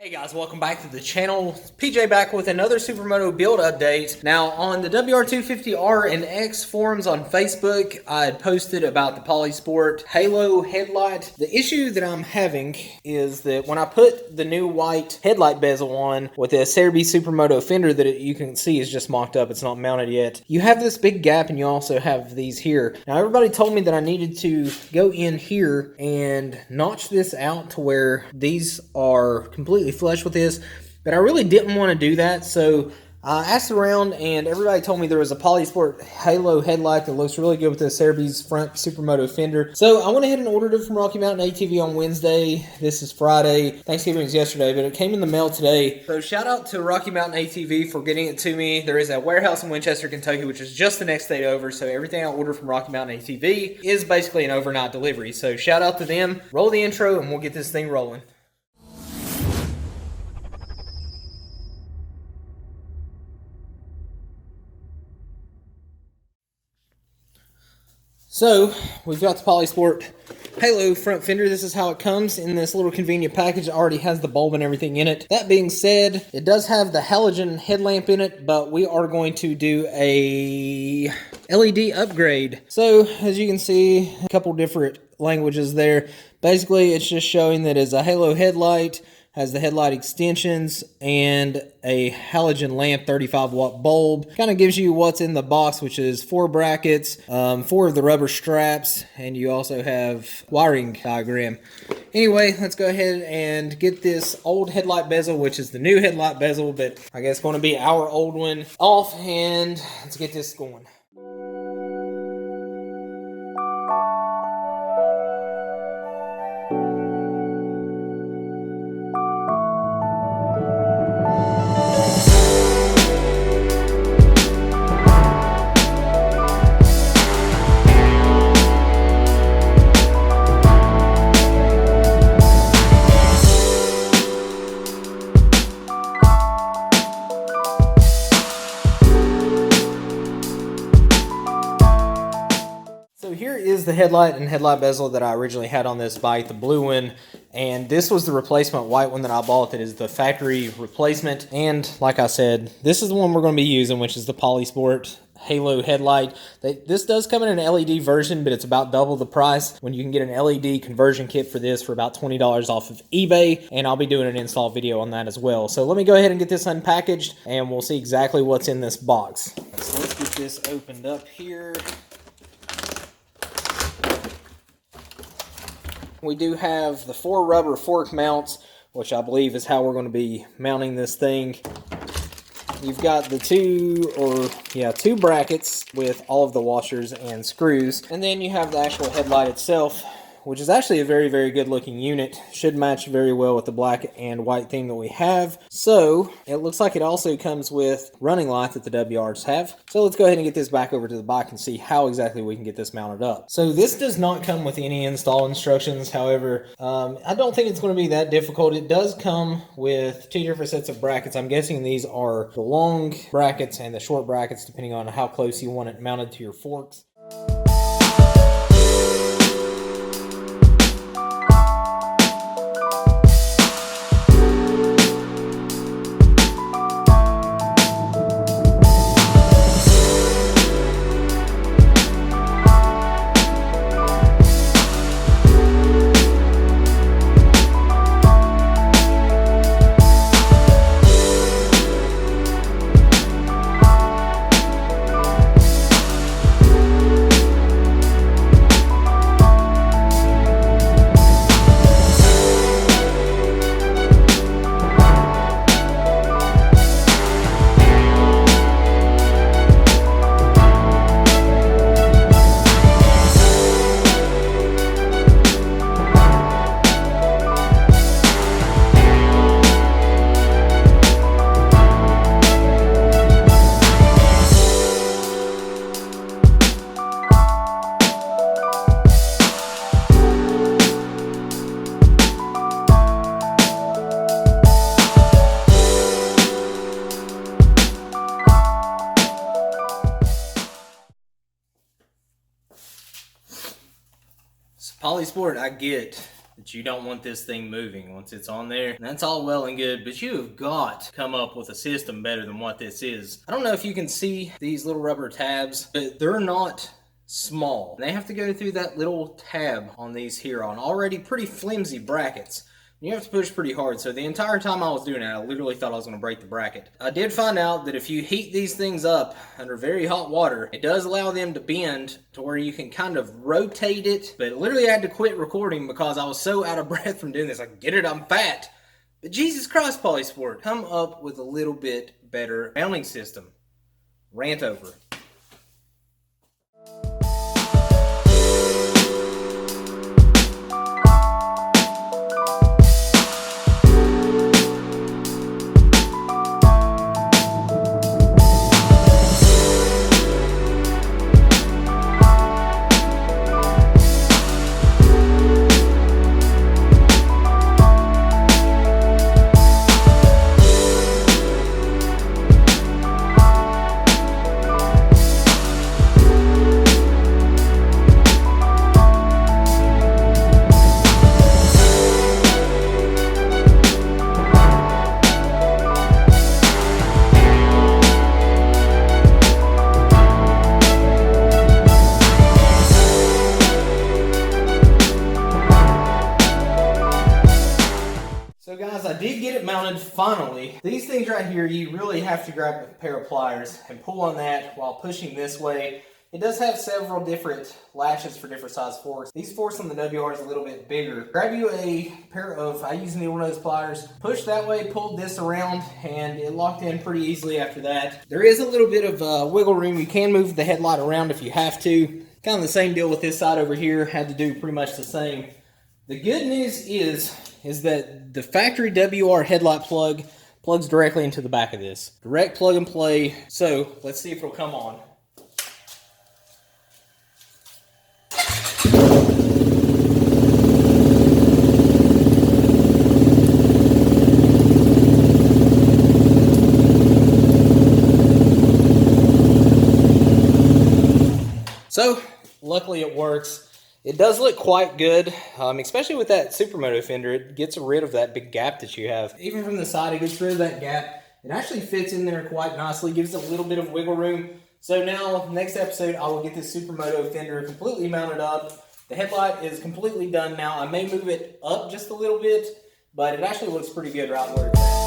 Hey guys, welcome back to the channel. PJ back with another Supermoto build update. Now on the WR250R and X forums on Facebook, I had posted about the Polisport Halo headlight. The issue that I'm having is that when I put the new white headlight bezel on with the Acerbis Supermoto fender that you can see is just mocked up, it's not mounted yet, you have this big gap and you also have these here. Now everybody told me that I needed to go in here and notch this out to where these are completely flush with this, but I really didn't want to do that, so I asked around and everybody told me there was a Polisport Halo headlight that looks really good with the Acerbis front Supermoto fender. So I went ahead and ordered it from Rocky Mountain ATV on Wednesday. This is Friday. Thanksgiving was yesterday, but it came in the mail today. So shout out to Rocky Mountain ATV for getting it to me. There is a warehouse in Winchester, Kentucky, which is just the next state over, so everything I ordered from Rocky Mountain ATV is basically an overnight delivery. So shout out to them. Roll the intro and we'll get this thing rolling. So, we've got the Polisport Halo front fender. This is how it comes in this little convenient package. It already has the bulb and everything in it. That being said, it does have the halogen headlamp in it, but we are going to do a LED upgrade. So, as you can see, a couple different languages there. Basically, it's just showing that it's a Halo headlight, has the headlight extensions, and a halogen lamp 35-watt bulb. Kind of gives you what's in the box, which is 4 brackets, 4 of the rubber straps, and you also have wiring diagram. Anyway, let's go ahead and get this old headlight bezel, which is the new headlight bezel, but I guess going to be our old one, off, and let's get this going. Here is the headlight and headlight bezel that I originally had on this bike, the blue one, and this was the replacement white one that I bought that is the factory replacement. And like I said, this is the one we're going to be using, which is the Polisport Halo headlight. This does come in an LED version, but it's about double the price when you can get an LED conversion kit for this for about $20 off of eBay, and I'll be doing an install video on that as well. So let me go ahead and get this unpackaged and we'll see exactly what's in this box. So let's get this opened up here. We do have the 4 rubber fork mounts, which I believe is how we're going to be mounting this thing. You've got the 2 brackets with all of the washers and screws. And then you have the actual headlight itself, which is actually a very, very good looking unit. Should match very well with the black and white theme that we have. So, it looks like it also comes with running light that the WRs have. So let's go ahead and get this back over to the bike and see how exactly we can get this mounted up. So this does not come with any install instructions. However, I don't think it's going to be that difficult. It does come with 2 different sets of brackets. I'm guessing these are the long brackets and the short brackets, depending on how close you want it mounted to your forks. Polisport, I get. that you don't want this thing moving once it's on there. And that's all well and good, but you have got to come up with a system better than what this is. I don't know if you can see these little rubber tabs, but they're not small. They have to go through that little tab on these here on already pretty flimsy brackets. You have to push pretty hard. So the entire time I was doing it, I literally thought I was going to break the bracket. I did find out that if you heat these things up under very hot water, it does allow them to bend to where you can kind of rotate it. But literally I had to quit recording because I was so out of breath from doing this. I get it, I'm fat. But Jesus Christ, Polisport, come up with a little bit better mounting system. Rant over. Guys, I did get it mounted finally. These things right here, you really have to grab a pair of pliers and pull on that while pushing this way. It does have several different latches for different size forks. These forks on the WR is a little bit bigger. Grab you a pair of, I usually need one of those pliers, push that way, pull this around, and it locked in pretty easily after that. There is a little bit of wiggle room. You can move the headlight around if you have to. Kind of the same deal with this side over here. Had to do pretty much the same. The good news is that the factory WR headlight plug plugs directly into the back of this. Direct plug and play. So let's see if it'll come on. So luckily it works. It does look quite good, especially with that Supermoto fender. It gets rid of that big gap that you have. Even from the side, it gets rid of that gap. It actually fits in there quite nicely, gives it a little bit of wiggle room. So now, next episode, I will get this Supermoto fender completely mounted up. The headlight is completely done now. I may move it up just a little bit, but it actually looks pretty good right where it's at.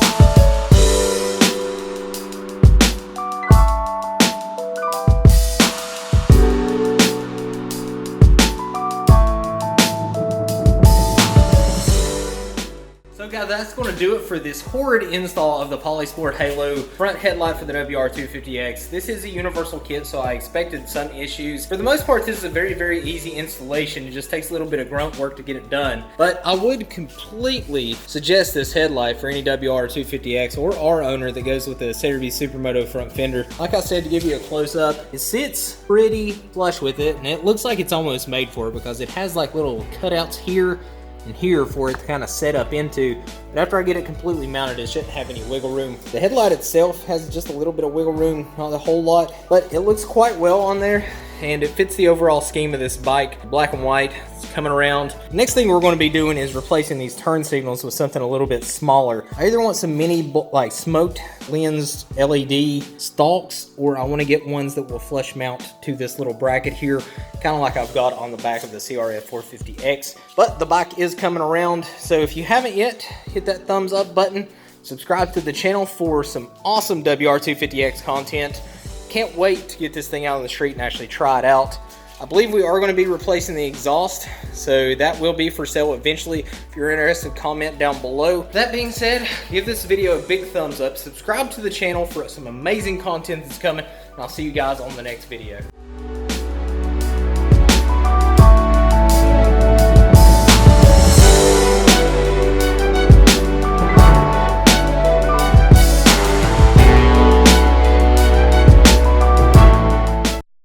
So guys, that's going to do it for this horrid install of the Polisport Halo front headlight for the WR250X. This is a universal kit, so I expected some issues. For the most part, this is a very, very easy installation. It just takes a little bit of grunt work to get it done. But I would completely suggest this headlight for any WR250X or our owner that goes with the Acerbis Supermoto front fender. Like I said, to give you a close-up, it sits pretty flush with it, and it looks like it's almost made for it because it has like little cutouts here and here for it to kind of set up into. But after I get it completely mounted, it shouldn't have any wiggle room. The headlight itself has just a little bit of wiggle room, not a whole lot, but it looks quite well on there, and it fits the overall scheme of this bike. Black and white, it's coming around. Next thing we're going to be doing is replacing these turn signals with something a little bit smaller. I either want some mini like smoked lens LED stalks, or I want to get ones that will flush mount to this little bracket here, kind of like I've got on the back of the WR250X. But the bike is coming around, so if you haven't yet, hit that thumbs up button, subscribe to the channel for some awesome WR250X content. Can't wait to get this thing out on the street and actually try it out. I believe we are going to be replacing the exhaust, so that will be for sale eventually. If you're interested, comment down below. That being said, give this video a big thumbs up, subscribe to the channel for some amazing content that's coming, and I'll see you guys on the next video.